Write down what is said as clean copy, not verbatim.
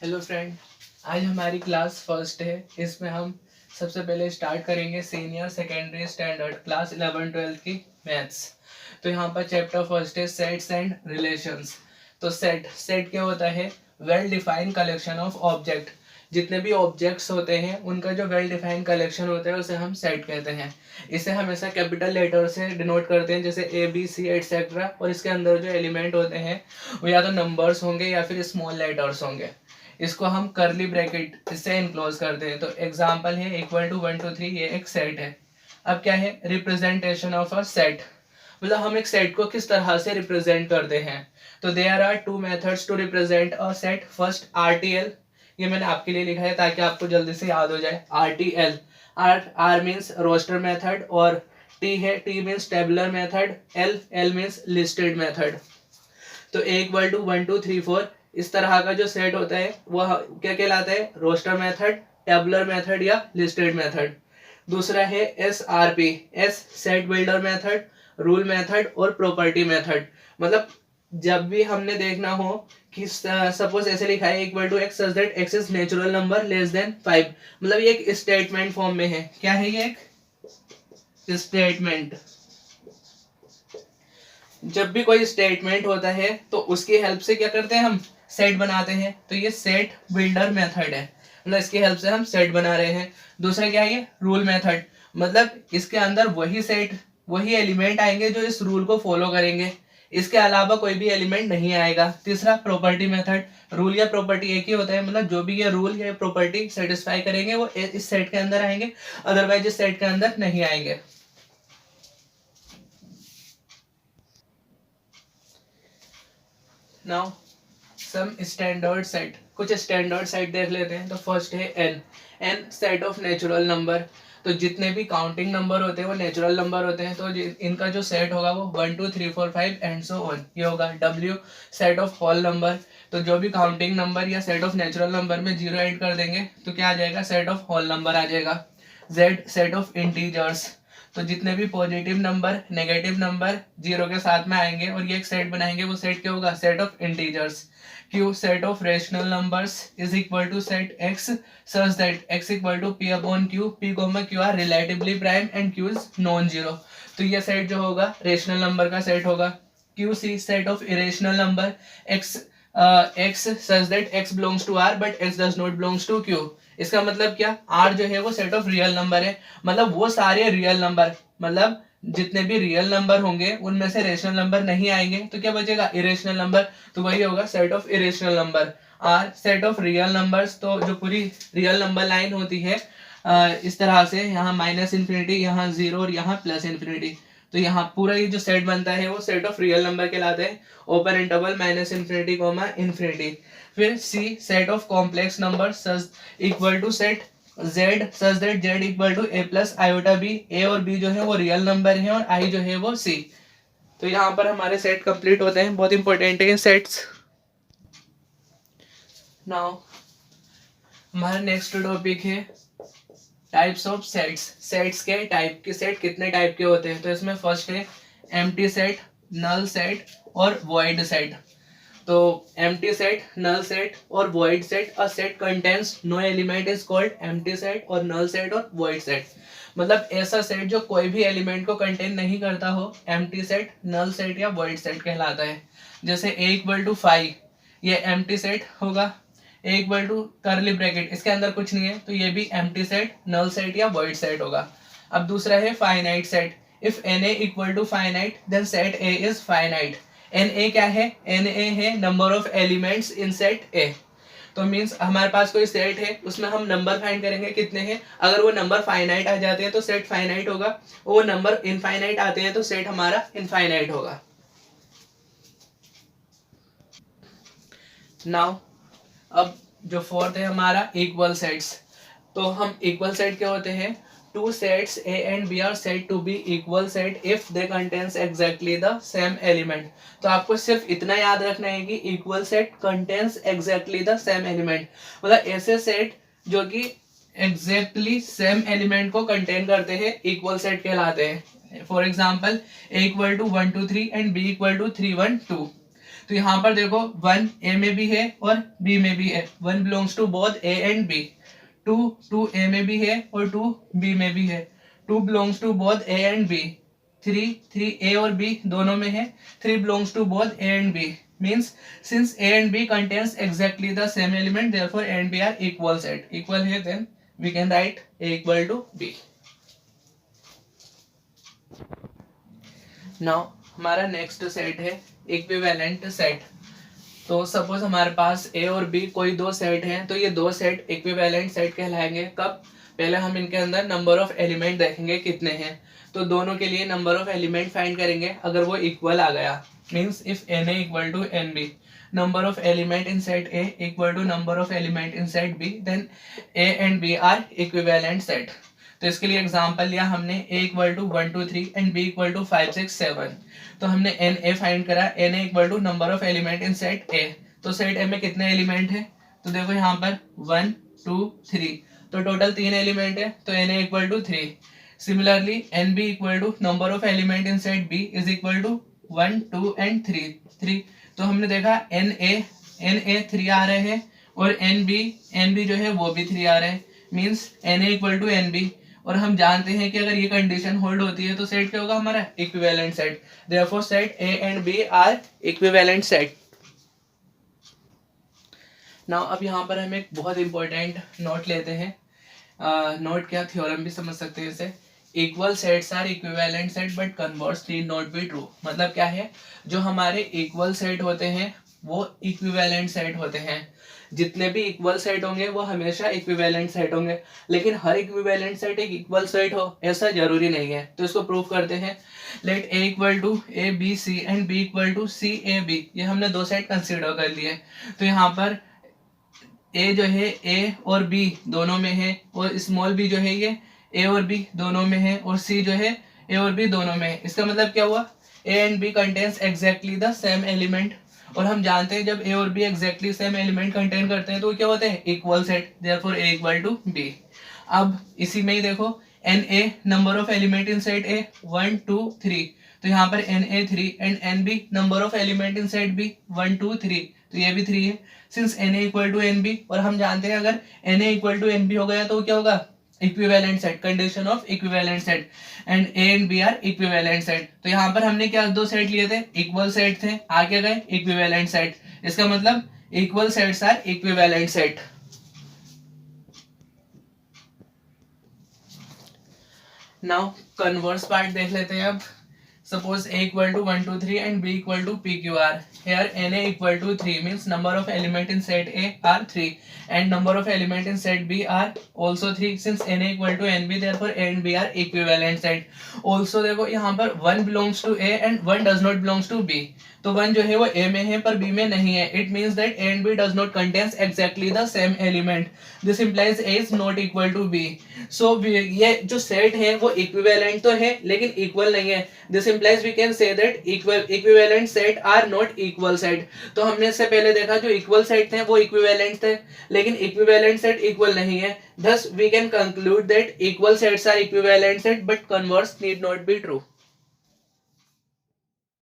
Hello friend, आज हमारी class first है। इसमें हम सबसे पहले स्टार्ट करेंगे सीनियर सेकेंडरी स्टैंडर्ड क्लास 11-12 की मैथ्स। तो यहाँ पर चैप्टर फर्स्ट है सेट्स एंड रिलेशंस। तो सेट सेट क्या होता है? Well defined collection of object. जितने भी ऑब्जेक्ट्स होते हैं उनका जो वेल डिफाइंड कलेक्शन होता है उसे हम सेट कहते हैं। इसे हमेशा कैपिटल लेटर से डिनोट करते हैं, जैसे ए बी सी एटसेट्रा। और इसके अंदर जो एलिमेंट होते हैं वो या तो नंबर्स होंगे या फिर स्मॉल लेटर्स होंगे। इसको हम करली ब्रैकेट से इनक्लोज करते हैं। तो एग्जांपल है इक्वल टू 1 2 3, ये एक सेट है। अब क्या है? रिप्रेजेंटेशन ऑफ अ सेट, मतलब हम एक सेट को किस तरह से रिप्रेजेंट करते हैं। तो there are two methods to represent a set. First RTL, ये मैंने आपके लिए लिखा है ताकि आपको जल्दी से याद हो जाए। RTL, R means roster method, और टी है, T means tabular method, L means listed method. तो ए इक्वल टू 1 2 3 4 इस तरह का जो सेट होता है वह क्या कहलाता है? रोस्टर मेथड, टेबुलर मेथड या लिस्टेड मेथड। दूसरा है SRP, S set builder method, rule method और प्रॉपर्टी मेथड। मतलब जब भी हमने देखना हो कि सपोज ऐसे लिखा है equal to x such that x is natural number less than 5, मतलब ये एक स्टेटमेंट फॉर्म में है। क्या है ये? एक स्टेटमेंट। जब भी कोई स्टेटमेंट होता है तो उसकी हेल्प से क्या करते हैं? हम सेट बनाते हैं। तो ये सेट बिल्डर मेथड है, मतलब इसकी हेल्प से हम सेट बना रहे हैं। दूसरा क्या है? ये रूल मेथड, मतलब इसके अंदर वही एलिमेंट आएंगे जो इस रूल को फॉलो करेंगे, इसके अलावा कोई भी एलिमेंट नहीं आएगा। तीसरा प्रॉपर्टी मेथड, रूल या प्रॉपर्टी एक ही होता है, मतलब जो भी ये रूल या प्रॉपर्टी सेटिस्फाई करेंगे वो इस सेट के अंदर आएंगे, अदरवाइज इस सेट के अंदर नहीं आएंगे। नाउ सम स्टैंडर्ड सेट, कुछ स्टैंडर्ड सेट देख लेते हैं। तो फर्स्ट है N set of natural number. तो जितने भी काउंटिंग नंबर होते हैं वो नेचुरल नंबर होते हैं, तो इनका जो सेट होगा वो 1 2 3 4 5 एंड सो ऑन ये होगा। W set of whole number. तो जो भी काउंटिंग नंबर या सेट ऑफ नेचुरल नंबर में जीरो ऐड कर देंगे तो क्या आ जाएगा? सेट ऑफ होल नंबर आ जाएगा। Z set of integers. तो जितने भी positive number negative number zero के साथ में आएंगे और ये एक सेट बनाएंगे, वो सेट क्या होगा? Set of integers. Q set of rational numbers is equal to set x such that x equal to P upon Q, P comma Q are relatively prime and Q is non zero. तो ये set जो होगा rational number का set होगा। Q C set of irrational number, x x such that x belongs to R but x does not belongs to Q. इसका मतलब क्या? Are जो है वो सेट ऑफ रियल नंबर है, मतलब वो सारे रियल नंबर, मतलब जितने भी रियल नंबर होंगे उनमें से रेशनल नंबर नहीं आएंगे तो क्या बचेगा? Irrational number. तो वही होगा set of irrational number. R set of real numbers, तो जो पूरी रियल नंबर लाइन होती है इस तरह से, यहाँ माइनस इन्फिनिटी, यहाँ जीरो और यहाँ प्लस इन्फिनिटी। तो यहाँ पूरा ये जो सेट बनता है वो सेट ऑफ रियल नंबर कहलाते हैं। Open interval minus infinity comma infinity. फिर C set of complex number equal to set Z such that Z equal to A plus iota B. A और बी जो है वो रियल नंबर है और आई जो है वो सी। तो यहाँ पर हमारे सेट कंप्लीट होते हैं, बहुत इंपॉर्टेंट है सेट्स। नाउ हमारा नेक्स्ट टॉपिक है टाइप्स ऑफ सेट्स। सेट्स के टाइप के, सेट कितने टाइप के होते हैं? तो इसमें फर्स्ट है एम्प्टी सेट, नल सेट और वॉइड सेट। तो एम्प्टी सेट, नल सेट और void set. A set contains no element is called empty set, और नल सेट और वॉइड सेट मतलब ऐसा सेट जो कोई भी एलिमेंट को कंटेन नहीं करता हो, एम्प्टी सेट, नल सेट या वॉइड सेट कहलाता है। जैसे ए इक्वल टू 5, ये एम्प्टी सेट होगा। A equal to curly bracket, इसके अंदर कुछ नहीं है तो ये भी एम्प्टी सेट, नल सेट या वॉइड सेट होगा। अब दूसरा है finite set. If N A equal to finite then set A is finite. N A क्या है? एन ए है number of elements in set A. तो मीन्स हमारे पास कोई सेट है उसमें हम नंबर फाइंड करेंगे कितने हैं, अगर वो नंबर फाइनाइट आ जाते हैं तो सेट फाइनाइट होगा, वो नंबर इनफाइनाइट आते हैं तो सेट हमारा इनफाइनाइट होगा। नाउ अब जो फोर्थ है हमारा इक्वल सेट्स। तो हम इक्वल सेट क्या होते हैं? Two sets A and B are said to be equal set if they contains exactly the same element. तो आपको सिर्फ इतना याद रखना है कि equal set contains exactly the same element, मतलब ऐसे सेट जो कि एग्जैक्टली सेम एलिमेंट को कंटेन करते हैं इक्वल सेट कहलाते हैं। For example A equal to 1 2 3 and B equal to 3 1 2। तो तो यहाँ पर देखो 1 ए में भी है और बी में भी है, 1 belongs to both A and B, 2 A में भी है और 2 बी में भी है, 2 belongs to both A and B, 3 A और बी दोनों में है, 3 belongs to both A and B, means since a and b contains exactly the same element, therefore a and b are equal set, equal है, then we can write a equal to b. now हमारा next set है equivalent set. तो suppose हमारे पास ए और B कोई दो set हैं, तो ये दो सेट इक्विवेलेंट सेट कहलाएंगे. कब? पहले हम इनके अंदर नंबर ऑफ एलिमेंट देखेंगे कितने हैं, तो दोनों के लिए नंबर ऑफ एलिमेंट फाइंड करेंगे. अगर वो इक्वल आ गया, means if na equal to nb, number of element in set A equal to number of element in set B, then A and B are equivalent set. तो इसके लिए example लिया हमने, A equal to 1 2 3 and B equal to 5 6 7. तो हमने na find करा, na equal to number of element in set A. तो set A में कितने एलिमेंट है? तो देखो यहाँ पर 1 2 3, तो टोटल 3 एलिमेंट है, तो na equal to 3. Similarly nb equal to number of element in set B is equal to 1 2 and 3. तो हमने देखा na 3 आ रहे हैं और nb जो है वो भी 3 आ रहे हैं, means na equal to nb. और हम जानते हैं कि अगर ये कंडीशन होल्ड होती है तो सेट क्या होगा हमारा? Equivalent set. Therefore set a and b are equivalent set. Now अब यहाँ पर हम एक बहुत इंपॉर्टेंट नोट लेते हैं. नोट क्या, थ्योरम भी समझ सकते हैं इसे. Equal sets are equivalent set but converse need not be true. मतलब क्या है, जो हमारे इक्वल सेट होते हैं वो इक्विवेलेंट सेट होते हैं. जितने भी इक्वल सेट होंगे वो हमेशा इक्विवेलेंट सेट होंगे, लेकिन हर इक्विवेलेंट सेट एक इक्वल सेट हो ऐसा जरूरी नहीं है. तो इसको प्रूव करते हैं. Let a equal to A B C and b equal to C A B. ये हमने दो सेट कंसिडर कर लिए. तो यहाँ पर a जो है a और b दोनों में है, और स्मॉल b जो है ये a और b दोनों में है, और c जो है a और b दोनों में है. इसका मतलब क्या हुआ? a and b contains exactly the same element. और हम जानते हैं जब a और b exactly same element contain करते हैं तो क्या होते हैं? Equal set. Therefore a equal to b. अब इसी में ही देखो na number of element in set a 1 2 3. तो यहाँ पर na 3 and nb number of element in set b 1 2 3. तो ये भी 3 है. Since na equal to nb, और हम जानते हैं अगर na इक्वल टू nb हो गया तो क्या होगा? Equivalent set. Condition of equivalent set. And a and b are equivalent set. तो यहाँ पर हमने क्या दो सेट लिए थे? इक्वल सेट थे. आगे गए इक्विवेलेंट सेट. इसका मतलब equal sets are equivalent set. Now converse part देख लेते हैं. अब suppose a equal to 1 2 3 and b equal to pqr. Here na equal to 3 means number of element in set A are 3 and number of element in set B are also 3. Since na equal to nb, therefore a and b are equivalent set. Also देखो यहाँ पर 1 belongs to A and 1 does not belongs to B. तो 1 जो है वो A में है पर B में नहीं है. It means that A and B does not contains exactly the same element. This implies A is not equal to B. So ये जो सेट है वो इक्विवेलेंट तो है लेकिन इक्वल नहीं है. This implies we can say that equivalent set are not equal set. तो हमने इससे पहले देखा जो इक्वल सेट थे वो इक्विवेलेंट थे, लेकिन इक्विवेलेंट सेट इक्वल नहीं है. Thus we can conclude that equal sets are equivalent set but converse need not be true.